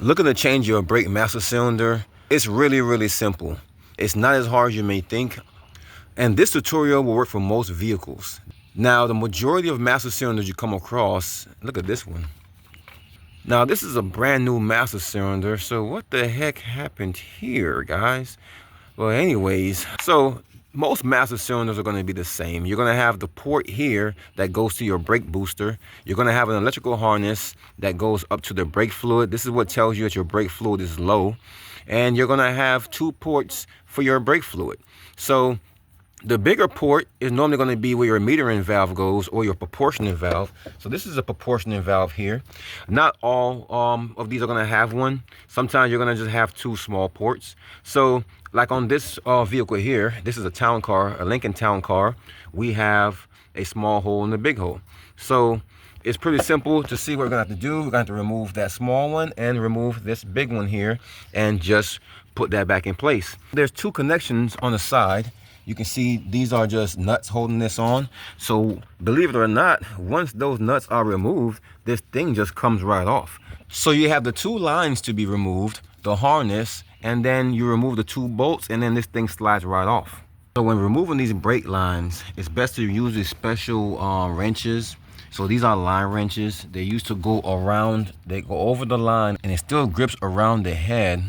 Looking to change your brake master cylinder, it's really simple. It's not as hard as you may think, and this tutorial will work for most vehicles. Now, the majority of master cylinders you come across, look at this one. Now, this is a brand new master cylinder, so what the heck happened here, guys? Well, anyways, so most master cylinders are going to be the same. You're going to have the port here that goes to your brake booster. You're going to have an electrical harness that goes up to the brake fluid. This is what tells you that your brake fluid is low. And you're going to have 2 ports for your brake fluid. So the bigger port is normally going to be where your metering valve goes, or your proportioning valve. So this is a proportioning valve here. Not all of these are going to have one. Sometimes you're going to just have 2 small ports. So like on this vehicle here, this is a town car, a Lincoln Town Car. We have a small hole and a big hole. So it's pretty simple to see what we're going to have to do. We're going to have to remove that small one and remove this big one here and just put that back in place. There's 2 connections on the side. You can see these are just nuts holding this on. So believe it or not, once those nuts are removed, this thing just comes right off. So you have the 2 lines to be removed, the harness, and then you remove the 2 bolts, and then this thing slides right off. So when removing these brake lines, it's best to use these special wrenches. So these are line wrenches. They used to go around, they go over the line, and it still grips around the head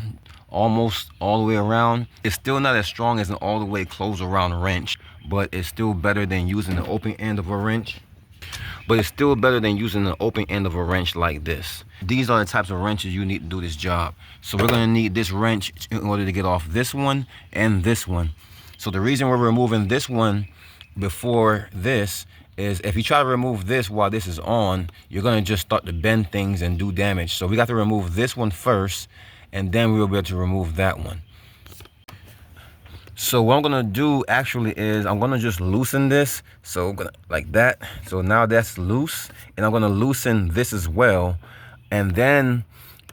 almost all the way around. It's still not as strong as an all the way close around wrench, but it's still better than using the open end of a wrench. Like this. These are the types of wrenches you need to do this job. So we're going to need this wrench in order to get off this one and this one. So the reason we're removing this one before this is if you try to remove this while this is on, you're going to just start to bend things and do damage. So we got to remove this one first, and then we'll be able to remove that one. So what I'm gonna do actually is I'm gonna just loosen this. So I'm gonna like that. So now that's loose, and I'm gonna loosen this as well, and then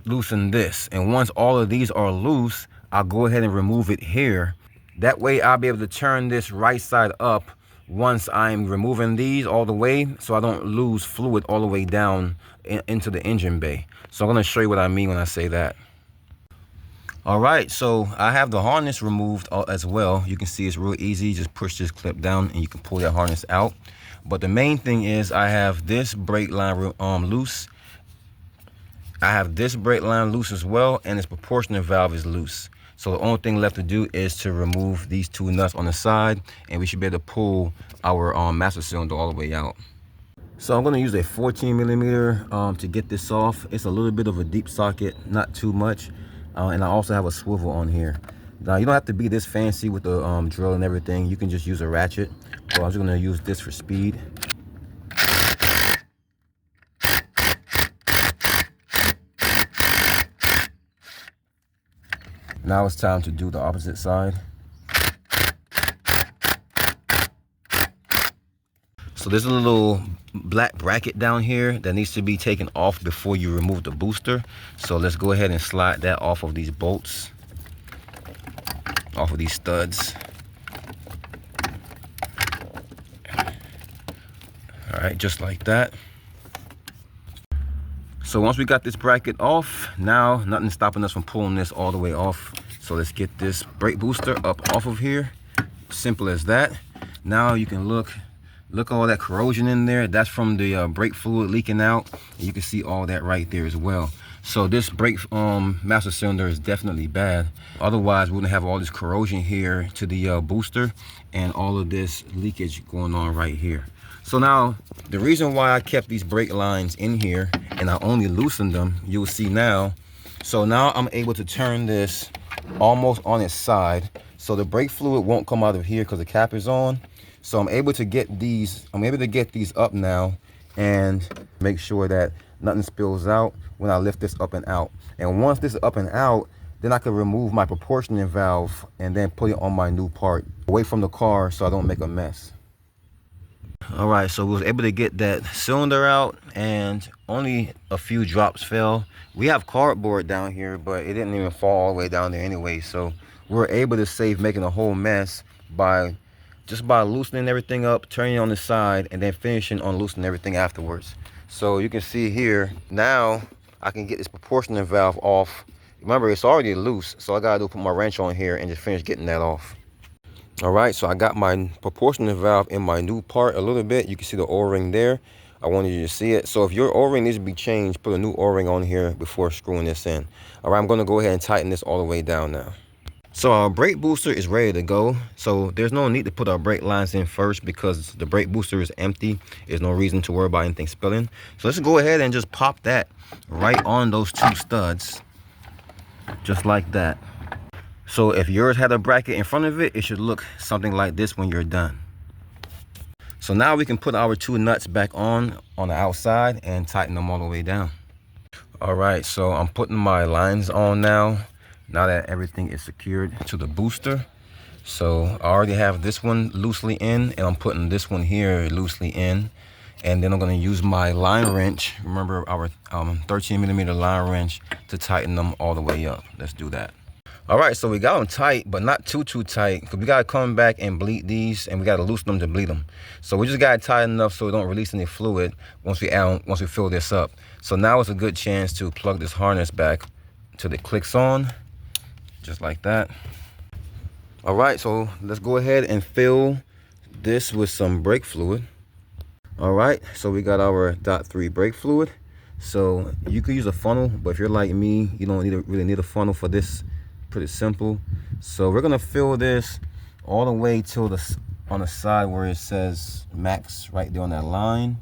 loosen this. And once all of these are loose, I'll go ahead and remove it here. That way I'll be able to turn this right side up once I'm removing these all the way, so I don't lose fluid all the way down into the engine bay. So I'm gonna show you what I mean when I say that. All right, so I have the harness removed as well. You can see it's real easy. Just push this clip down and you can pull that harness out. But the main thing is I have this brake line loose. I have this brake line loose as well, and this proportioning valve is loose. So the only thing left to do is to remove these 2 nuts on the side, and we should be able to pull our master cylinder all the way out. So I'm going to use a 14 millimeter to get this off. It's a little bit of a deep socket, not too much. And I also have a swivel on here. Now you don't have to be this fancy with the drill and everything. You can just use a ratchet. So I'm just gonna use this for speed. Now it's time to do the opposite side. So there's a little black bracket down here that needs to be taken off before you remove the booster. So let's go ahead and slide that off of these bolts, off of these studs. All right, just like that. So once we got this bracket off, now nothing's stopping us from pulling this all the way off. So let's get this brake booster up off of here. Simple as that. Now you can look all that corrosion in there. That's from the brake fluid leaking out. And you can see all that right there as well. So this brake master cylinder is definitely bad. Otherwise, we wouldn't have all this corrosion here to the booster and all of this leakage going on right here. So now, the reason why I kept these brake lines in here and I only loosened them, you'll see now. So now I'm able to turn this almost on its side. So the brake fluid won't come out of here because the cap is on. So I'm able to get these up now and make sure that nothing spills out when I lift this up and out. And once this is up and out, then I can remove my proportioning valve and then put it on my new part away from the car so I don't make a mess. All right, so we was able to get that cylinder out and only a few drops fell. We have cardboard down here, but it didn't even fall all the way down there anyway. So we were able to save making a whole mess by loosening everything up, turning it on the side, and then finishing on loosening everything afterwards. So you can see here now I can get this proportionate valve off. Remember, it's already loose, so I gotta do put my wrench on here and just finish getting that off. All right, so I got my proportionate valve in my new part a little bit. You can see the O-ring there. I wanted you to see it. So if your O-ring needs to be changed, put a new O-ring on here before screwing this in. All right, I'm gonna go ahead and tighten this all the way down now. So our brake booster is ready to go. So there's no need to put our brake lines in first because the brake booster is empty. There's no reason to worry about anything spilling. So let's go ahead and just pop that right on those two studs, just like that. So if yours had a bracket in front of it, it should look something like this when you're done. So now we can put our two nuts back on the outside and tighten them all the way down. All right, so I'm putting my lines on now that everything is secured to the booster. So I already have this one loosely in, and I'm putting this one here loosely in. And then I'm gonna use my line wrench, remember our 13mm line wrench, to tighten them all the way up. Let's do that. All right, so we got them tight, but not too tight, because we gotta come back and bleed these, and we gotta loosen them to bleed them. So we just got it tight enough so we don't release any fluid once we fill this up. So now it's a good chance to plug this harness back till it clicks on, just like that. All right, so let's go ahead and fill this with some brake fluid. All right, so we got our .3 brake fluid. So you could use a funnel, but if you're like me, you don't really need a funnel for this. Pretty simple. So we're gonna fill this all the way till on the side where it says max right there on that line.